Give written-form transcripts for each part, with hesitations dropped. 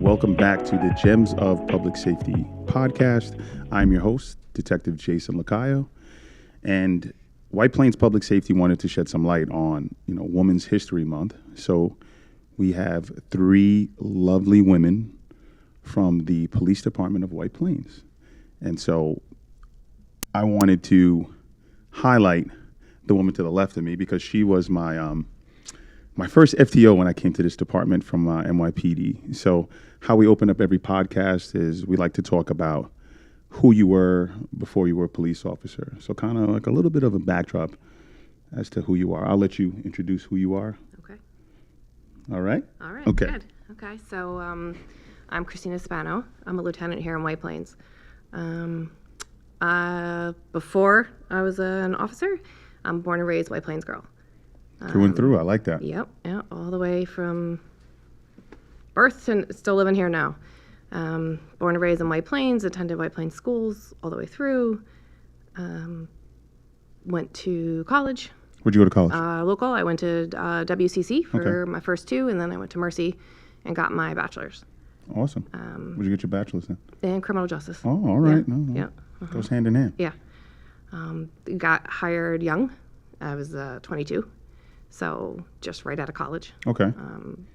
welcome back to the Gems of Public Safety podcast. I'm your host, Detective Jay Lacayo, and White Plains Public Safety wanted to shed some light on, Women's History Month. So we have 3 lovely women from the Police Department of White Plains. And so I wanted to highlight the woman to the left of me because she was my first FTO when I came to this department from NYPD. So how we open up every podcast is we like to talk about who you were before you were a police officer. So kind of like a little bit of a backdrop as to who you are. I'll let you introduce who you are. Okay. All right? All right, Okay. Good. Okay, so I'm Christina Spano. I'm a lieutenant here in White Plains. Before I was an officer, I'm born and raised White Plains girl. Through and through. I like that. Yep, all the way from birth to still living here now. Born and raised in White Plains, attended White Plains schools all the way through. Went to college. Where'd you go to college? Local. I went to WCC for my first 2, and then I went to Mercy and got my bachelor's. Awesome. Where'd you get your bachelor's in? In criminal justice. Oh, all right. Yeah. No. Yeah. Goes hand in hand. Yeah. Got hired young. I was 22, so just right out of college. Okay.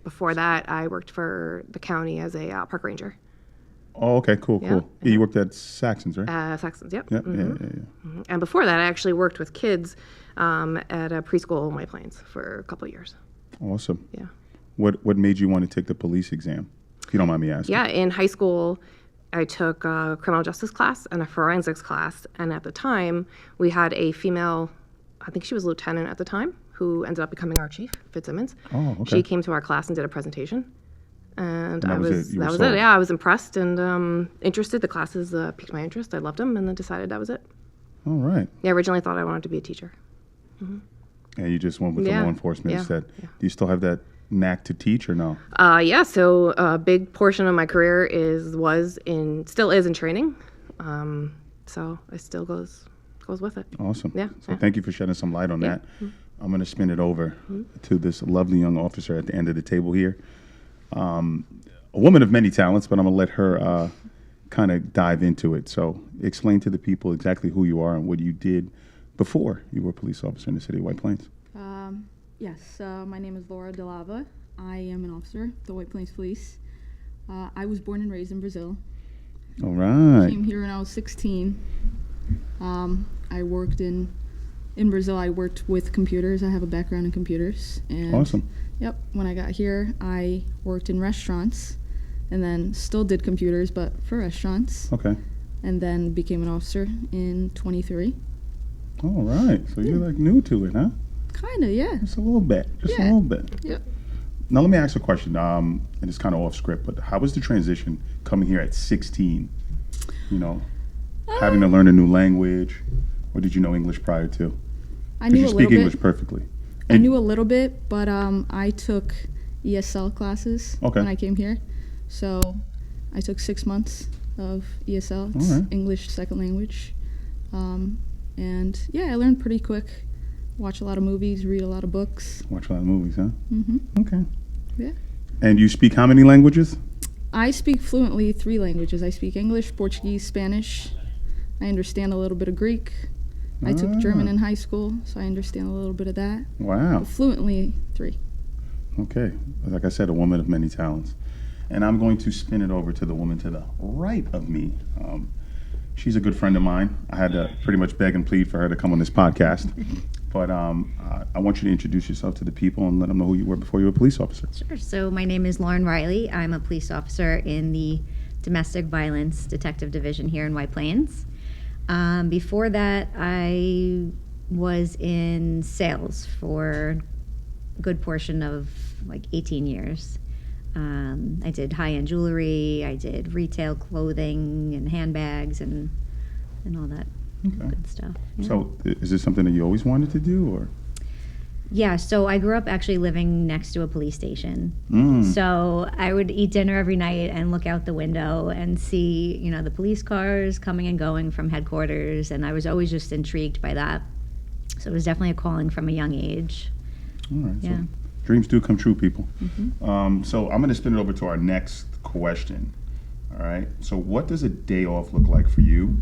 Before that, I worked for the county as a park ranger. Oh, okay. Cool. Yeah, Cool. Yeah, you worked at Saxon's, right? Saxon's, yep. Yeah. And before that, I actually worked with kids at a preschool in White Plains for a couple of years. Awesome. Yeah. What made you want to take the police exam? If you don't mind me asking. Yeah, in high school, I took a criminal justice class and a forensics class, and at the time, we had a female, I think she was a lieutenant at the time, who ended up becoming our chief, Fitzsimmons. Oh, okay. She came to our class and did a presentation, and that was it. that was it. Yeah, I was impressed and interested. The classes piqued my interest. I loved them, and then decided that was it. All right. Yeah, originally thought I wanted to be a teacher. And you just went with the law enforcement instead. Yeah. Do you still have that knack to teach or no? Yeah, so a big portion of my career still is in training. So it still goes with it. Awesome. Yeah. So thank you for shedding some light on that. I'm going to spin it over to this lovely young officer at the end of the table here. A woman of many talents, but I'm going to let her kind of dive into it. So explain to the people exactly who you are and what you did before you were a police officer in the city of White Plains. Yes, my name is Laura Dalava. I am an officer, the White Plains Police. I was born and raised in Brazil. All right. Came here when I was 16. I worked in Brazil. I worked with computers. I have a background in computers. And awesome. Yep. When I got here, I worked in restaurants, and then still did computers, but for restaurants. Okay. And then became an officer in 23. All right. So you're like new to it, huh? Kinda, yeah. Just a little bit. A little bit. Yep. Now let me ask a question, and it's kind of off script, but how was the transition coming here at 16? Having to learn a new language, or did you know English prior to? I knew you a speak little bit. English perfectly. I knew a little bit, but I took ESL classes when I came here. So I took 6 months of ESL. It's English second language. And yeah, I learned pretty quick. Watch a lot of movies, read a lot of books. Watch a lot of movies, huh? Mm-hmm. Okay. Yeah. And you speak how many languages? I speak fluently 3 languages. I speak English, Portuguese, Spanish. I understand a little bit of Greek. I took German in high school, so I understand a little bit of that. Wow. But fluently 3. Okay. Like I said, a woman of many talents. And I'm going to spin it over to the woman to the right of me. She's a good friend of mine. I had to pretty much beg and plead for her to come on this podcast. But I want you to introduce yourself to the people and let them know who you were before you were a police officer. Sure. So my name is Lauren Riley. I'm a police officer in the Domestic Violence Detective Division here in White Plains. Before that, I was in sales for a good portion of like 18 years. I did high-end jewelry, I did retail clothing and handbags and all that good stuff. Yeah. So is this something that you always wanted to do, or? Yeah, so I grew up actually living next to a police station. So I would eat dinner every night and look out the window and see, the police cars coming and going from headquarters, and I was always just intrigued by that. So it was definitely a calling from a young age. All right. Yeah. So dreams do come true, people. So I'm going to spin it over to our next question. All right. So what does a day off look like for you?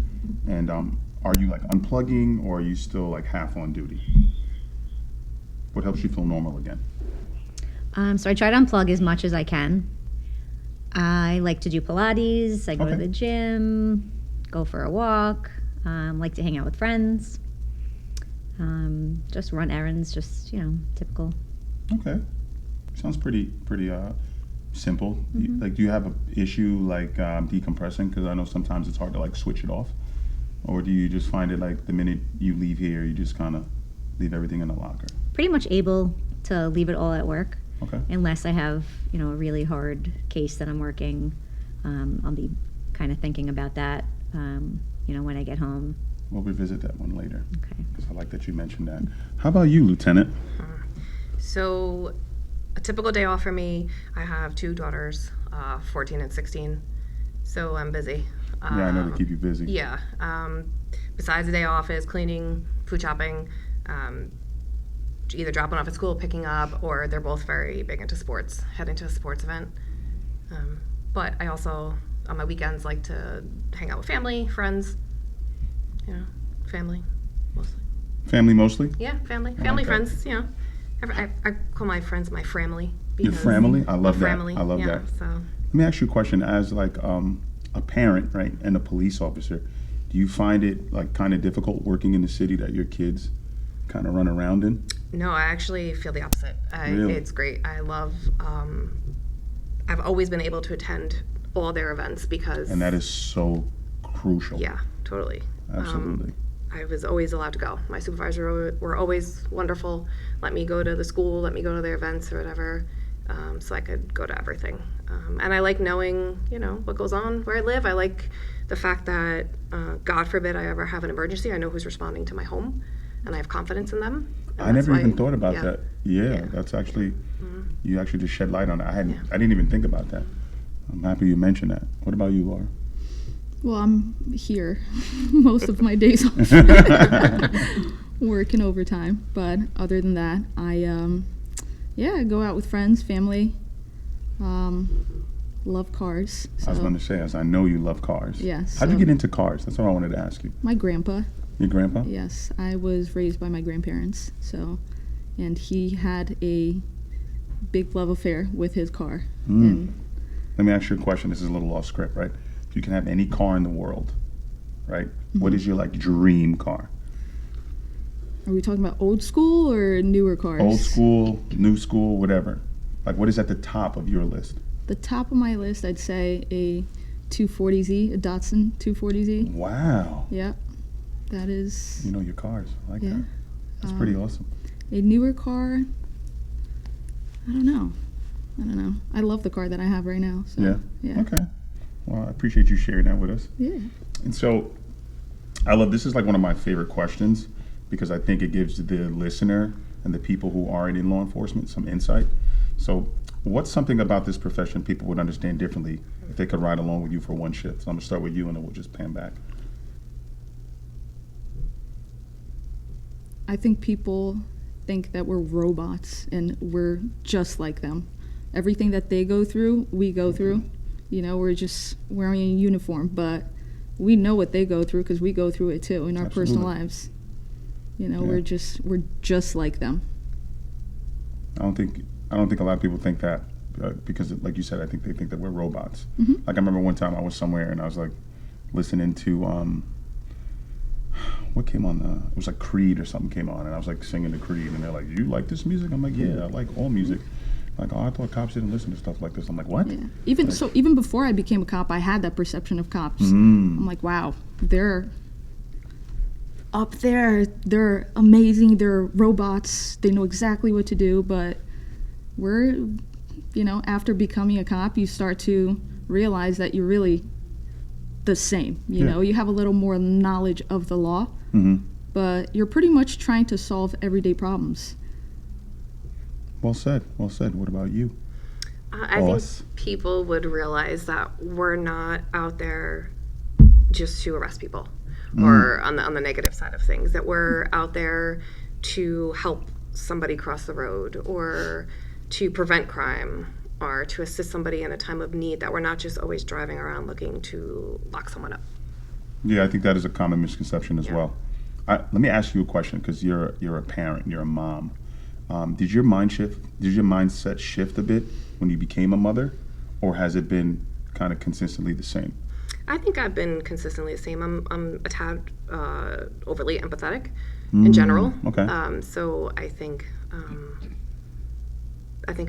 And are you like unplugging, or are you still like half on duty? What helps you feel normal again? So I try to unplug as much as I can. I like to do Pilates. I go to the gym, go for a walk. Like to hang out with friends. Just run errands. Just typical. Okay. Sounds pretty simple. Mm-hmm. Like, do you have an issue like decompressing? Because I know sometimes it's hard to like switch it off. Or do you just find it like the minute you leave here, you just kind of leave everything in the locker? Pretty much able to leave it all at work. Okay. Unless I have, a really hard case that I'm working, I'll be kind of thinking about that, when I get home. We'll revisit that one later. Okay. Because I like that you mentioned that. How about you, Lieutenant? So, a typical day off for me, I have 2 daughters, 14 and 16. So I'm busy. Yeah, I know to keep you busy. Yeah. Besides the day off is cleaning, food shopping, either dropping off at school, picking up, or they're both very big into sports, heading to a sports event. But I also, on my weekends, like to hang out with family, friends, family, mostly. Family mostly? Yeah, family, friends, I call my friends my family. Your family? I love that. Family. I love that. So. Let me ask you a question. As like a parent, right, and a police officer, do you find it like kind of difficult working in the city that your kids kind of run around in? No, I actually feel the opposite. Really? It's great. I love, I've always been able to attend all their events because... And that is so crucial. Yeah, totally. Absolutely. I was always allowed to go. My supervisors were always wonderful. Let me go to the school, let me go to their events or whatever, so I could go to everything. And I like knowing, what goes on where I live. I like the fact that, God forbid I ever have an emergency, I know who's responding to my home, and I have confidence in them. I never even thought about that. Yeah, that's actually, you actually just shed light on it. I didn't even think about that. I'm happy you mentioned that. What about you, Laura? Well, I'm here most of my days off, working overtime. But other than that, I go out with friends, family. Love cars. So. I was going to say, as I know you love cars. Yes. How'd you get into cars? That's what I wanted to ask you. My grandpa. Your grandpa? Yes, I was raised by my grandparents. And he had a big love affair with his car. And let me ask you a question. This is a little off script, right? If you can have any car in the world, right? What is your like dream car? Are we talking about old school or newer cars? Old school, new school, whatever. Like, what is at the top of your list? The top of my list, I'd say a 240Z, a Datsun 240Z. Wow. Yeah, that is... You know your cars. I like that. That's pretty awesome. A newer car, I don't know. I love the car that I have right now. So, yeah. Okay. Well, I appreciate you sharing that with us. Yeah. And so, this is like one of my favorite questions because I think it gives the listener and the people who aren't in law enforcement some insight. So, what's something about this profession people would understand differently if they could ride along with you for one shift? So I'm going to start with you and then we'll just pan back. I think people think that we're robots and we're just like them. Everything that they go through, we go through. We're just wearing a uniform, but we know what they go through because we go through it too in our personal lives. We're just like them. I don't think a lot of people think that because, like you said, I think they think that we're robots. Like I remember one time I was somewhere and I was like listening to what came on it was like Creed or something came on and I was like singing the Creed and they're like, "You like this music?" I'm like, "Yeah, I like all music." Like, "Oh, I thought cops didn't listen to stuff like this." I'm like, "What?" Yeah. Even before I became a cop, I had that perception of cops. I'm like, wow, they're up there. They're amazing. They're robots. They know exactly what to do. But we're, after becoming a cop, you start to realize that you're really the same. You have a little more knowledge of the law, but you're pretty much trying to solve everyday problems. Well said. Well said. What about you? I think people would realize that we're not out there just to arrest people or on the negative side of things, that we're out there to help somebody cross the road or to prevent crime or to assist somebody in a time of need, that we're not just always driving around looking to lock someone up. Yeah, I think that is a common misconception as Yeah. well. Let me ask you a question, because you're a parent, you're a mom. Did your mindset shift a bit when you became a mother, or has it been kind of consistently the same? I think I've been consistently the same. I'm a tad overly empathetic in general. Okay. So I think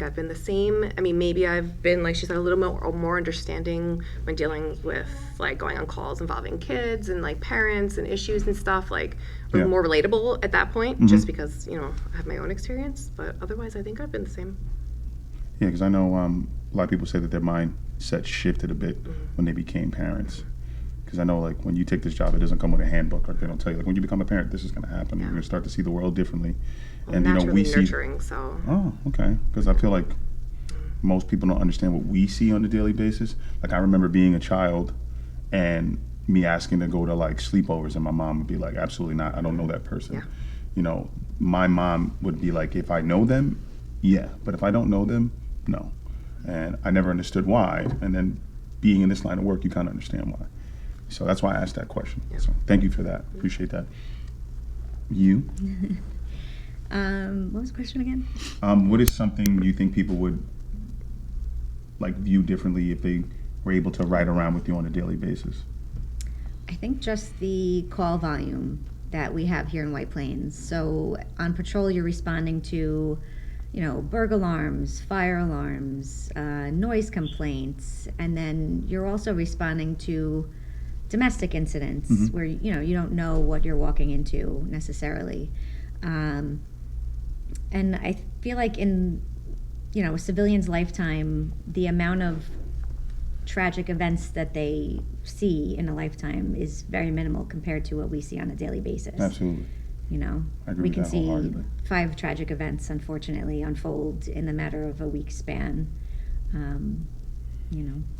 I've been the same. I mean, maybe I've been, like she said, a little more understanding when dealing with like going on calls involving kids and like parents and issues and stuff. Like Yeah. more relatable at that point, just because I have my own experience. But otherwise, I think I've been the same. Yeah, because I know a lot of people say that their mindset shifted a bit when they became parents. Because I know, like, when you take this job, it doesn't come with a handbook. Like, they don't tell you, like, when you become a parent, this is going to happen. Yeah. You're going to start to see the world differently. Well, And naturally we see. nurturing. So Oh, okay. Because I feel like most people don't understand what we see on a daily basis. Like, I remember being a child and me asking to go to like sleepovers, and my mom would be like, absolutely not, I don't know that person. Yeah. My mom would be like, if I know them, yeah, but if I don't know them, no. And I never understood why. And then being in this line of work, you kind of understand why. So that's why I asked that question. Yeah. So thank you for that. Appreciate that. You? What was the question again? What is something you think people would like view differently if they were able to ride around with you on a daily basis? I think just the call volume that we have here in White Plains. So on patrol, you're responding to, burglar alarms, fire alarms, noise complaints, and then you're also responding to domestic incidents where, you don't know what you're walking into necessarily. And I feel like in, a civilian's lifetime, the amount of tragic events that they see in a lifetime is very minimal compared to what we see on a daily basis. Absolutely. I agree We with can that see wholeheartedly. 5 tragic events, unfortunately, unfold in the matter of a week span.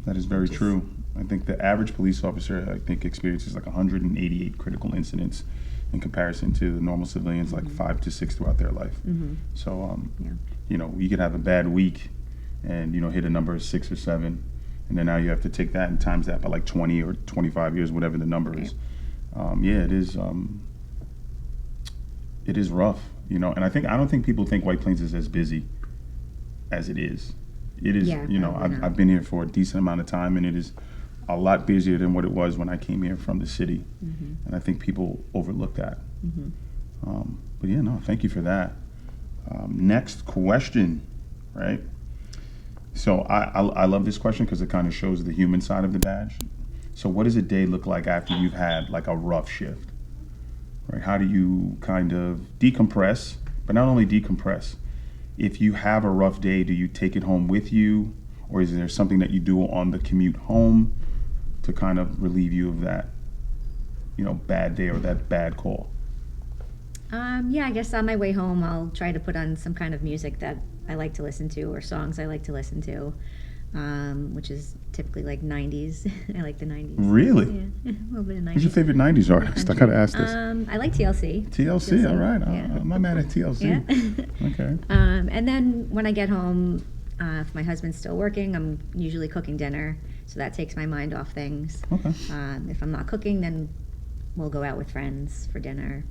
That is very true. I think the average police officer, experiences like 188 critical incidents in comparison to the normal civilians, like 5 to 6 throughout their life. So, you could have a bad week and, hit a number of 6 or 7, and then now you have to take that and times that by like 20 or 25 years, whatever the number is. It is rough, and I don't think people think White Plains is as busy as it is. It is, I've been here for a decent amount of time, and it is a lot busier than what it was when I came here from the city. And I think people overlook that. Thank you for that. Next question, right? So I love this question because it kind of shows the human side of the badge. So what does a day look like after you've had like a rough shift? Right? How do you kind of decompress, but not only decompress, if you have a rough day, do you take it home with you, or is there something that you do on the commute home to kind of relieve you of that, bad day or that bad call? I guess on my way home, I'll try to put on some kind of music that I like to listen to, or songs I like to listen to, which is typically like 90s. I like the 90s. Really? Yeah, a little bit of 90s. Who's your favorite 90s artist? I gotta ask this. I like TLC. TLC, all right. Yeah. I'm not mad at TLC. Yeah. Okay. And then when I get home, if my husband's still working, I'm usually cooking dinner, so that takes my mind off things. Okay. If I'm not cooking, then we'll go out with friends for dinner.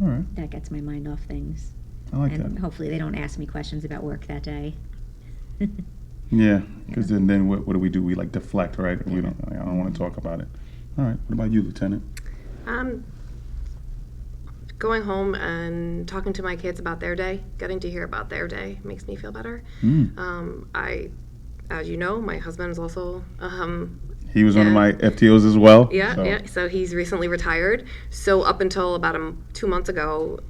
All right. That gets my mind off things. I like And that. hopefully they don't ask me questions about work that day. Yeah, because then what do? We like deflect, right? I don't want to talk about it. All right. What about you, Lieutenant? Going home and talking to my kids about their day, getting to hear about their day makes me feel better. As you know, my husband is also He was one of my FTOs as well. Yeah. So he's recently retired. So up until about 2 months ago,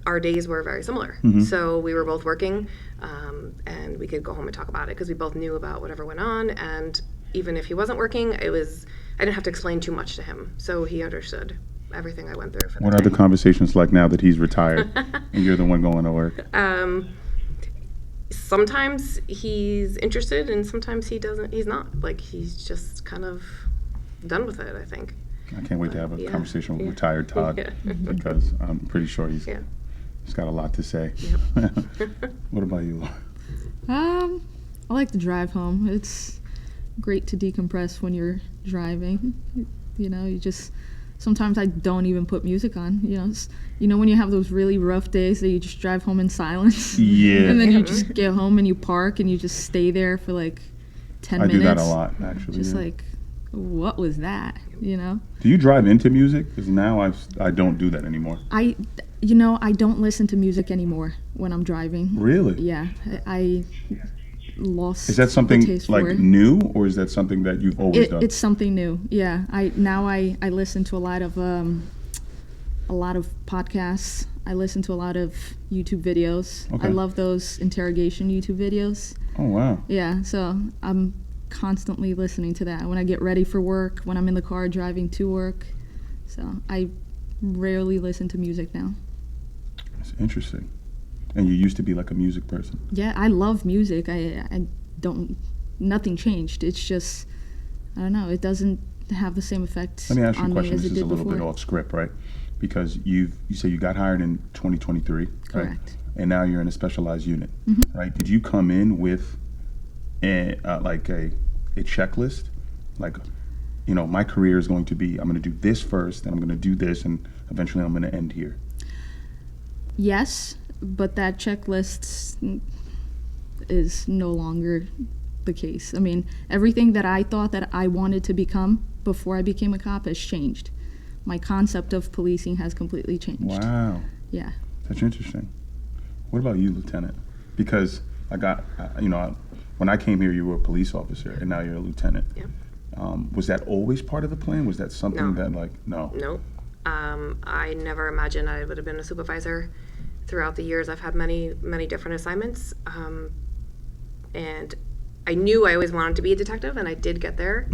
our days were very similar. So we were both working, and we could go home and talk about it because we both knew about whatever went on. And even if he wasn't working, I didn't have to explain too much to him. So he understood everything I went through. What are the conversations like now that he's retired and you're the one going to work? Sometimes he's interested, and sometimes he doesn't. He's not. Like, he's just kind of done with it, I think. I can't wait to have a conversation with Yeah. retired Todd because I'm pretty sure he's got a lot to say. Yep. What about you, I like to drive home. It's great to decompress when you're driving. You know, you just sometimes I don't even put music on. You know when you have those really rough days that you just drive home in silence. Yeah. And then you just get home and you park and you just stay there for like 10 minutes. I do that a lot, actually. Just like, what was that? You know. Do you drive into music? Because now I don't do that anymore. I don't listen to music anymore when I'm driving. Really? Yeah, I lost. Is that something the taste like for it. new, or is that something that you've always done? It's something new. Yeah, I listen to a lot of podcasts. I listen to a lot of YouTube videos. Okay. I love those interrogation YouTube videos. Oh wow. Yeah, so I'm constantly listening to that when I get ready for work, when I'm in the car driving to work. So I rarely listen to music now. That's interesting. And you used to be like a music person. Yeah, I love music. I don't. Nothing changed. It's just, I don't know. It doesn't have the same effect Let me ask you a on me question. as This it is a did little before. bit off script, right? Because you say you got hired in 2023, right? Correct. And now you're in a specialized unit, Mm-hmm. right? Did you come in with a checklist, like, you know, my career is going to be, I'm going to do this first, and I'm going to do this, and eventually I'm going to end here? Yes, but that checklist is no longer the case. I mean, everything that I thought that I wanted to become before I became a cop has changed. My concept of policing has completely changed. Wow. Yeah. That's interesting. What about you, Lieutenant? Because when I came here, you were a police officer, and now you're a lieutenant. Yeah. Was that always part of the plan? Was that something No. that, no? Nope. I never imagined I would have been a supervisor. Throughout the years, I've had many, many different assignments. And I knew I always wanted to be a detective, and I did get there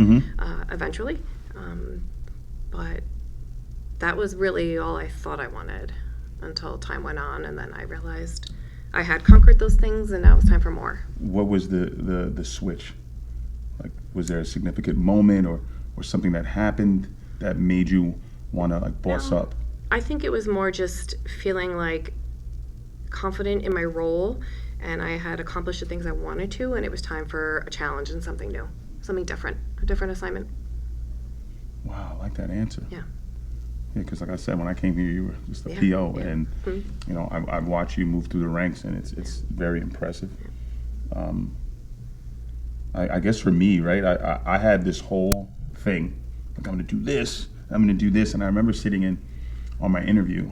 eventually. But that was really all I thought I wanted until time went on, and then I realized I had conquered those things, and now it was time for more. What was the switch? Like, was there a significant moment or something that happened that made you want to boss up? I think it was more just feeling like confident in my role, and I had accomplished the things I wanted to, and it was time for a challenge and something new, something different, a different assignment. Wow, I like that answer. Yeah. Yeah, because like I said, when I came here, you were just a Yeah, PO, yeah. and I've watched you move through the ranks, and it's very impressive. I guess for me, right, I had this whole thing, like, I'm going to do this, I'm going to do this, and I remember sitting in on my interview,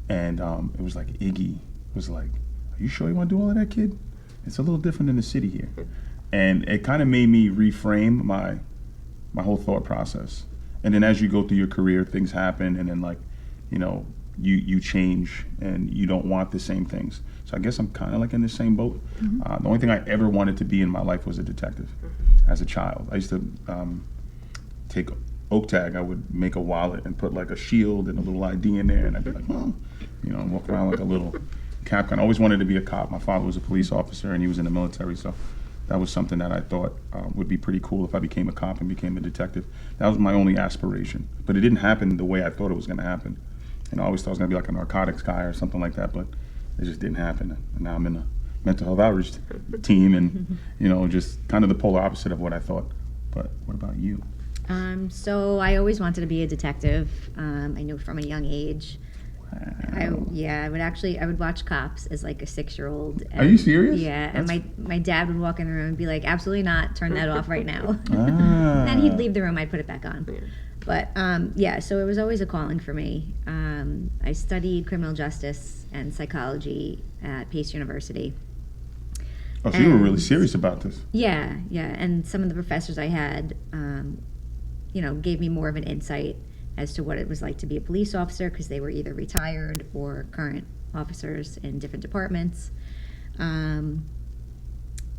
and it was like Iggy was like, "Are you sure you want to do all of that, kid? It's a little different in the city here," and it kind of made me reframe my whole thought process. And then as you go through your career, things happen, and then you change, and you don't want the same things. So I guess I'm kind of like in the same boat. Mm-hmm. The only thing I ever wanted to be in my life was a detective. As a child, I used to take oak tag. I would make a wallet and put like a shield and a little ID in there, and I'd be like, walk around like a little cap gun. I always wanted to be a cop. My father was a police officer, and he was in the military, so that was something that I thought would be pretty cool if I became a cop and became a detective. That was my only aspiration, but it didn't happen the way I thought it was going to happen. And I always thought I was going to be like a narcotics guy or something like that, but it just didn't happen. And now I'm in a mental health outreach team, and just kind of the polar opposite of what I thought. But what about you? So I always wanted to be a detective. I knew from a young age. I would watch Cops as like a 6-year-old. Are you serious? Yeah, and my dad would walk in the room and be like, "Absolutely not! Turn that off right now." Ah. And then he'd leave the room. I'd put it back on. But so it was always a calling for me. I studied criminal justice and psychology at Pace University. Oh, so you were really serious about this? Yeah, and some of the professors I had, gave me more of an insight as to what it was like to be a police officer, because they were either retired or current officers in different departments.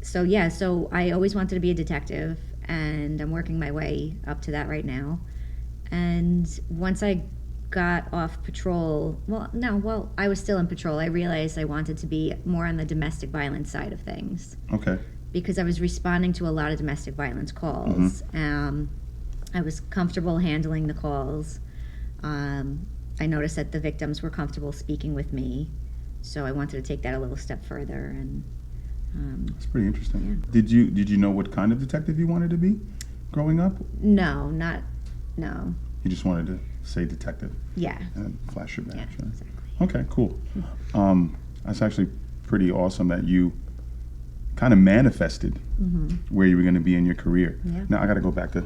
So I always wanted to be a detective, and I'm working my way up to that right now. And once I got off patrol, I was still in patrol, I realized I wanted to be more on the domestic violence side of things. Okay. Because I was responding to a lot of domestic violence calls. I was comfortable handling the calls. I noticed that the victims were comfortable speaking with me, so I wanted to take that a little step further. And That's pretty interesting. Yeah. Did you know what kind of detective you wanted to be growing up? No. You just wanted to say detective. Yeah. And flash your badge. Yeah, Right? exactly. Okay, cool. That's actually pretty awesome that you kind of manifested where you were going to be in your career. Yeah. Now I got to go back to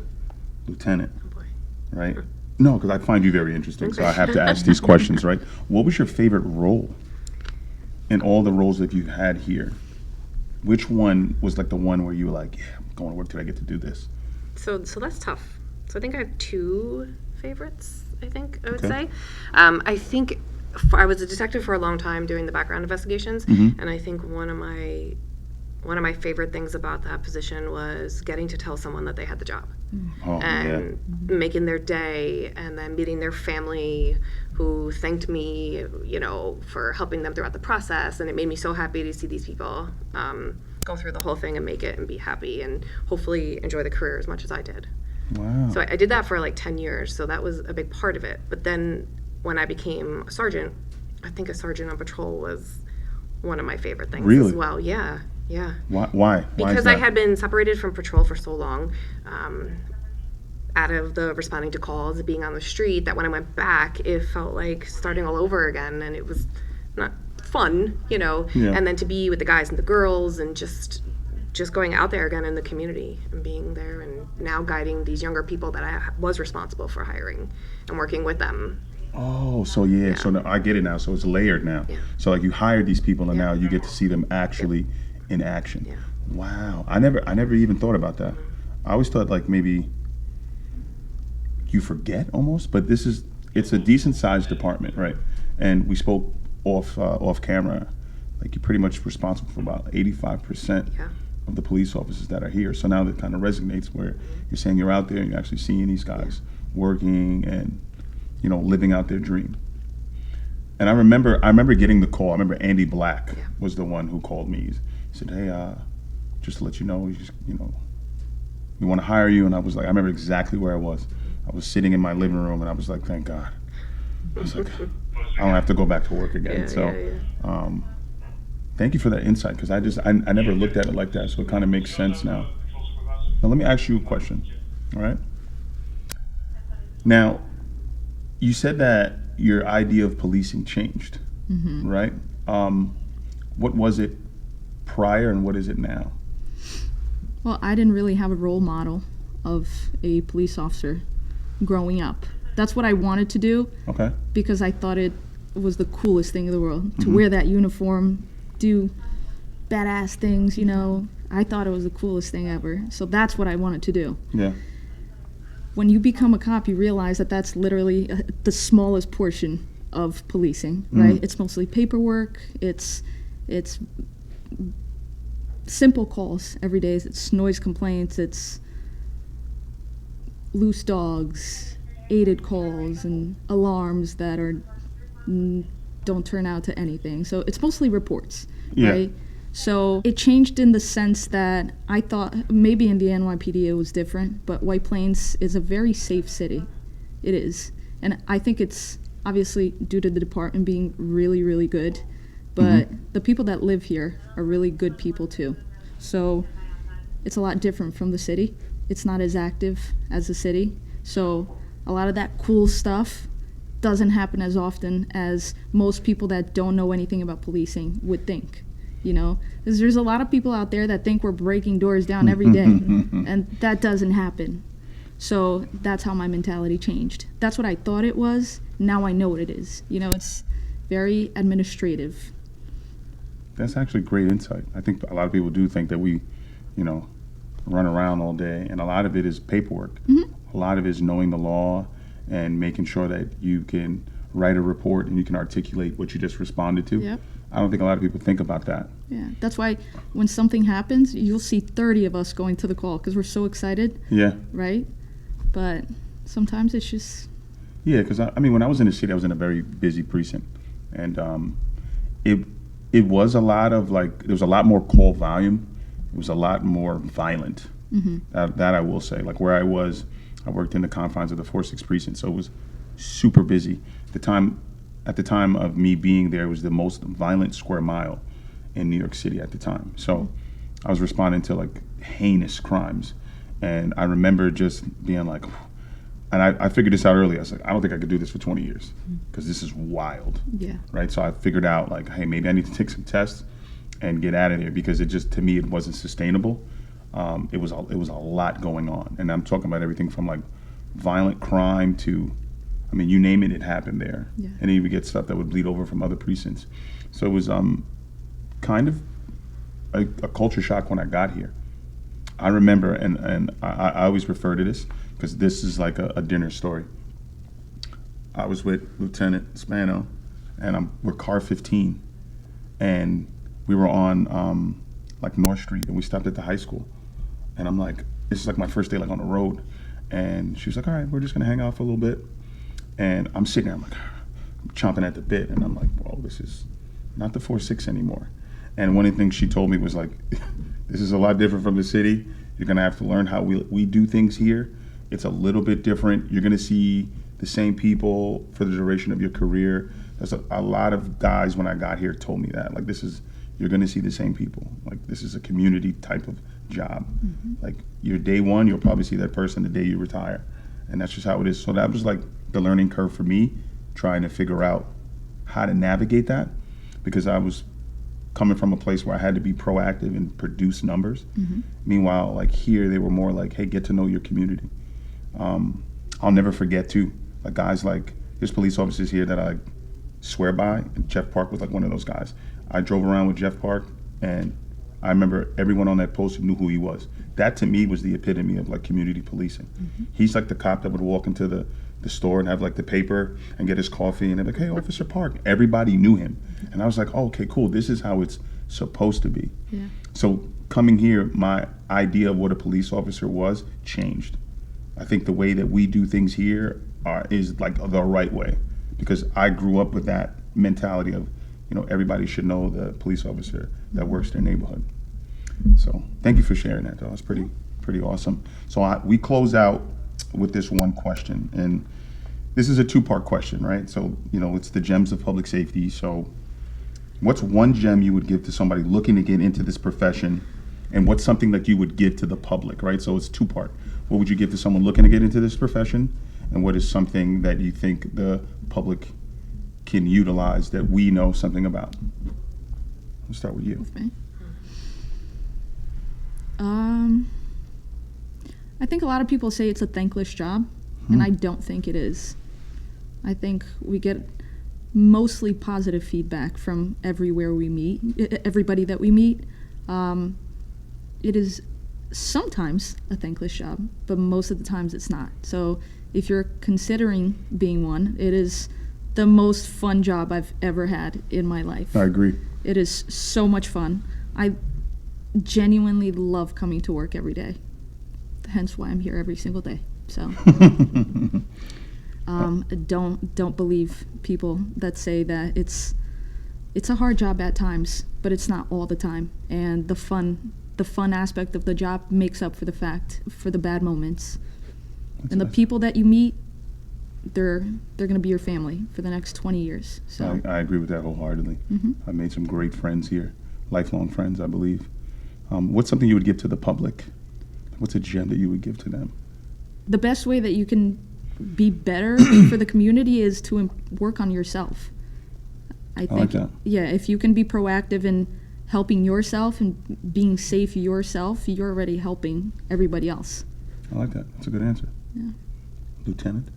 lieutenant, Oh boy. right? No, because I find you very interesting, so I have to ask these questions, right? What was your favorite role in all the roles that you've had here? Which one was like the one where you were like, yeah, I'm going to work till I get to do this? So that's tough. So I think I have two favorites, I would Okay. say. I think I was a detective for a long time doing the background investigations, and I think one of my favorite things about that position was getting to tell someone that they had the job. Oh, And making their day, and then meeting their family who thanked me, for helping them throughout the process. And it made me so happy to see these people go through the whole thing and make it and be happy and hopefully enjoy the career as much as I did. Wow. So I did that for like 10 years. So that was a big part of it. But then when I became a sergeant, I think a sergeant on patrol was one of my favorite things Really? as well. Yeah. Why? Why is Because I that? had been separated from patrol for so long, out of the responding to calls, being on the street, that when I went back, it felt like starting all over again, and it was not fun, Yeah. And then to be with the guys and the girls, and just going out there again in the community and being there, and now guiding these younger people that I was responsible for hiring and working with them. Oh, so so now I get it now. So it's layered now. Yeah. So like you hired these people, and now you get to see them actually in action. Yeah. Wow, I never even thought about that. I always thought like maybe you forget almost, but it's a decent sized department, right? And we spoke off camera, like you're pretty much responsible for about 85% Yeah. of the police officers that are here. So now that kind of resonates where you're saying you're out there and you're actually seeing these guys working and living out their dream. And I remember getting the call. I remember Andy Black was the one who called me. He said, "Hey, just to let you know, we want to hire you." And I was like, I remember exactly where I was. I was sitting in my living room, and I was like, thank God. I was like, I don't have to go back to work again. Thank you for that insight, because I never looked at it like that, so it kind of makes sense now. Now let me ask you a question, all right? Now, you said that your idea of policing changed, right? What was it prior and what is it now? Well, I didn't really have a role model of a police officer growing up. That's what I wanted to do. Okay. Because I thought it was the coolest thing in the world to wear that uniform, do badass things, I thought it was the coolest thing ever. So that's what I wanted to do. Yeah. When you become a cop, you realize that that's literally the smallest portion of policing, right? It's mostly paperwork. It's simple calls every day. It's noise complaints. It's loose dogs, aided calls, and alarms that don't turn out to anything. So it's mostly reports, right? So it changed in the sense that I thought maybe in the NYPD it was different, but White Plains is a very safe city. It is. And I think it's obviously due to the department being really, really good, but the people that live here are really good people too. So it's a lot different from the city. It's not as active as the city. So a lot of that cool stuff doesn't happen as often as most people that don't know anything about policing would think. Because there's a lot of people out there that think we're breaking doors down every day, and that doesn't happen. So that's how my mentality changed. That's what I thought it was. Now I know what it is. It's very administrative. That's actually great insight. I think a lot of people do think that we, run around all day, and a lot of it is paperwork. A lot of it is knowing the law and making sure that you can write a report and you can articulate what you just responded to. Yep. I don't think a lot of people think about that. Yeah, that's why when something happens, you'll see 30 of us going to the call because we're so excited. Yeah. Right? But sometimes it's just... Yeah, because when I was in the city, I was in a very busy precinct. And it was a lot of there was a lot more call volume. It was a lot more violent. That I will say. Like where I worked in the confines of the 4-6 precinct, so it was super busy. At the time of me being there, it was the most violent square mile in New York City at the time. So I was responding to like heinous crimes. And I remember just being like, and I figured this out early. I was like, I don't think I could do this for 20 years because this is wild. Yeah. Right. So I figured out like, hey, maybe I need to take some tests and get out of there because it just, to me, it wasn't sustainable. It was a lot going on. And I'm talking about everything from like violent crime to, I mean, you name it, it happened there. Yeah. And then you would get stuff that would bleed over from other precincts. So it was kind of a culture shock when I got here. I remember, and I always refer to this because this is like a dinner story. I was with Lieutenant Spano, and we're car 15, and we were on like North Street, and we stopped at the high school, and I'm like, this is like my first day like on the road, and she was like, all right, we're just gonna hang out for a little bit, and I'm sitting there, I'm like, I'm chomping at the bit, and I'm like, whoa, this is not the 4-6 anymore. And one of the things she told me was like, this is a lot different from the city. You're gonna have to learn how we do things here. It's a little bit different. You're gonna see the same people for the duration of your career. There's a lot of guys when I got here told me that. Like, you're gonna see the same people. Like, this is a community type of job. Mm-hmm. Like, your day one, you'll probably see that person the day you retire. And that's just how it is. So that was like the learning curve for me, trying to figure out how to navigate that, because I was coming from a place where I had to be proactive and produce numbers. Mm-hmm. Meanwhile, like here, they were more like, hey, get to know your community. I'll never forget too, like guys like, there's police officers here that I swear by, and Jeff Park was like one of those guys. I drove around with Jeff Park, and I remember everyone on that post knew who he was. That to me was the epitome of like community policing. Mm-hmm. He's like the cop that would walk into the store and have like the paper and get his coffee, and they're like, hey, Officer Park. Everybody knew him. And I was like, oh, okay, cool. This is how it's supposed to be. Yeah. So coming here, my idea of what a police officer was changed. I think the way that we do things here is like the right way, because I grew up with that mentality of, everybody should know the police officer that works their neighborhood. So thank you for sharing that, though. It's pretty awesome. So we close out with this one question, and this is a two-part question, right? So, it's the gems of public safety. So what's one gem you would give to somebody looking to get into this profession, and what's something that you would give to the public, right? So it's two-part. What would you give to someone looking to get into this profession, and what is something that you think the public can utilize that we know something about? Let's start with you. With me? I think a lot of people say it's a thankless job, and I don't think it is. I think we get mostly positive feedback from everywhere we meet, everybody that we meet. It is sometimes a thankless job, but most of the times it's not. So if you're considering being one, it is the most fun job I've ever had in my life. I agree. It is so much fun. I genuinely love coming to work every day. Hence why I'm here every single day. So don't believe people that say that it's a hard job at times, but it's not all the time. And the fun aspect of the job makes up for the bad moments. That's and the people that you meet, they're going to be your family for the next 20 years. So I agree with that wholeheartedly. Mm-hmm. I made some great friends here, lifelong friends, I believe. What's something you would give to the public? What's a gem that you would give to them? The best way that you can be better for the community is to work on yourself. I think, like that. Yeah, if you can be proactive in helping yourself and being safe yourself, you're already helping everybody else. I like that. That's a good answer. Yeah. Lieutenant?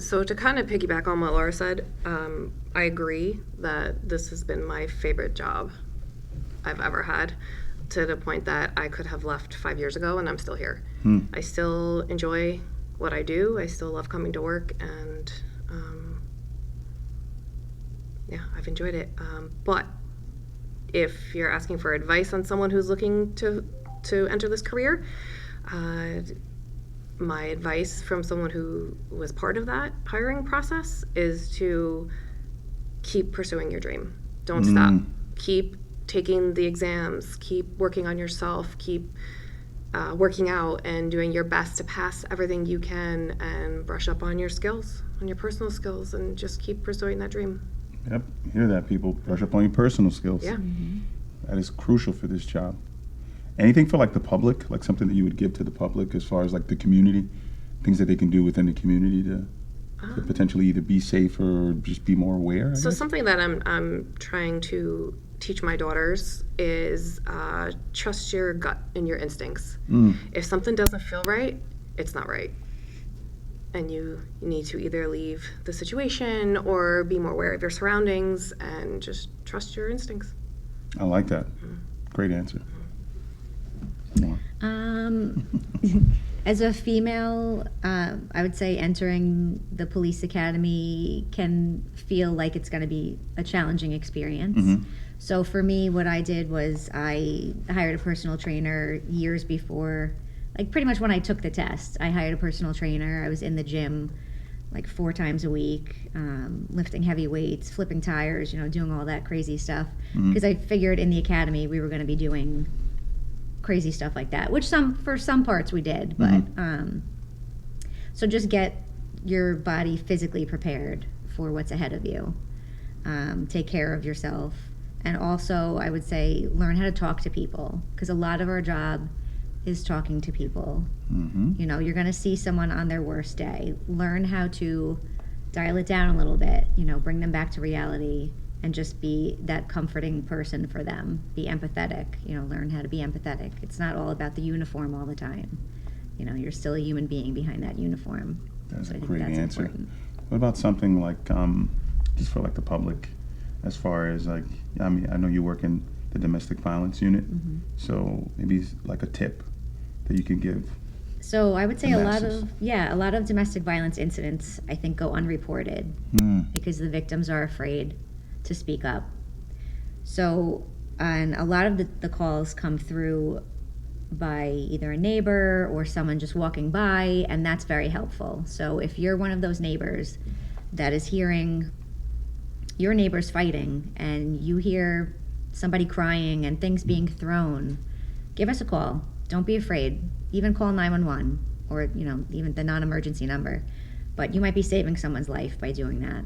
So to kind of piggyback on what Laura said, I agree that this has been my favorite job I've ever had, to the point that I could have left 5 years ago and I'm still here. I still enjoy what I do. I still love coming to work, and I've enjoyed it. But if you're asking for advice on someone who's looking to enter this career, my advice from someone who was part of that hiring process is to keep pursuing your dream. Don't stop. Keep taking the exams, keep working on yourself, keep working out and doing your best to pass everything you can, and brush up on your skills, on your personal skills, and just keep pursuing that dream. Yep, hear that, people. Brush up on your personal skills. Yeah. That is crucial for this job. Anything for like the public, like something that you would give to the public as far as like the community, things that they can do within the community to potentially either be safer or just be more aware? I So guess? something that I'm trying to teach my daughters is trust your gut and your instincts. If something doesn't feel right, it's not right. And you need to either leave the situation or be more aware of your surroundings and just trust your instincts. I like that. Great answer. More. As a female, I would say entering the police academy can feel like it's going to be a challenging experience. So for me, what I did was I hired a personal trainer years before, like pretty much when I took the test. I hired a personal trainer. I was in the gym like 4 times a week, lifting heavy weights, flipping tires, doing all that crazy stuff. Because I figured in the academy we were going to be doing crazy stuff like that, which for some parts we did. But so just get your body physically prepared for what's ahead of you. Take care of yourself. And also, I would say, learn how to talk to people, because a lot of our job is talking to people. You're going to see someone on their worst day. Learn how to dial it down a little bit, bring them back to reality and just be that comforting person for them. Be empathetic, learn how to be empathetic. It's not all about the uniform all the time. You're still a human being behind that uniform. That's So a I think great that's answer. important. What about something like, just for like the public, as far as like, I mean, I know you work in the domestic violence unit, so maybe it's like a tip that you can give. So I would say The a lot masses. of domestic violence incidents, I think, go unreported because the victims are afraid to speak up. So, and a lot of the calls come through by either a neighbor or someone just walking by, and that's very helpful. So if you're one of those neighbors that is hearing your neighbors fighting and you hear somebody crying and things being thrown, give us a call. Don't be afraid. Even call 911 or, even the non-emergency number. But you might be saving someone's life by doing that.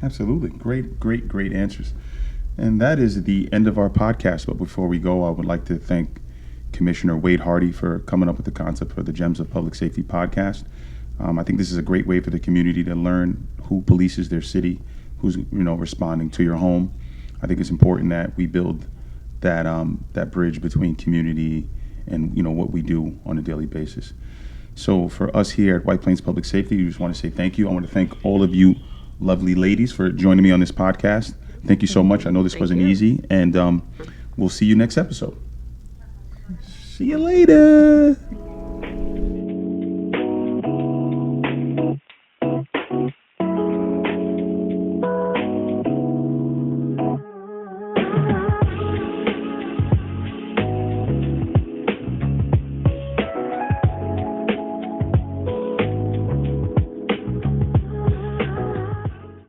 Absolutely. Great answers. And that is the end of our podcast. But before we go, I would like to thank Commissioner Wade Hardy for coming up with the concept for the Gems of Public Safety podcast. I think this is a great way for the community to learn who polices their city, who's responding to your home. I think it's important that we build that bridge between community and what we do on a daily basis. So for us here at White Plains Public Safety, we just want to say thank you. I want to thank all of you lovely ladies for joining me on this podcast. Thank you so much. I know this wasn't easy, and we'll see you next episode. See you later.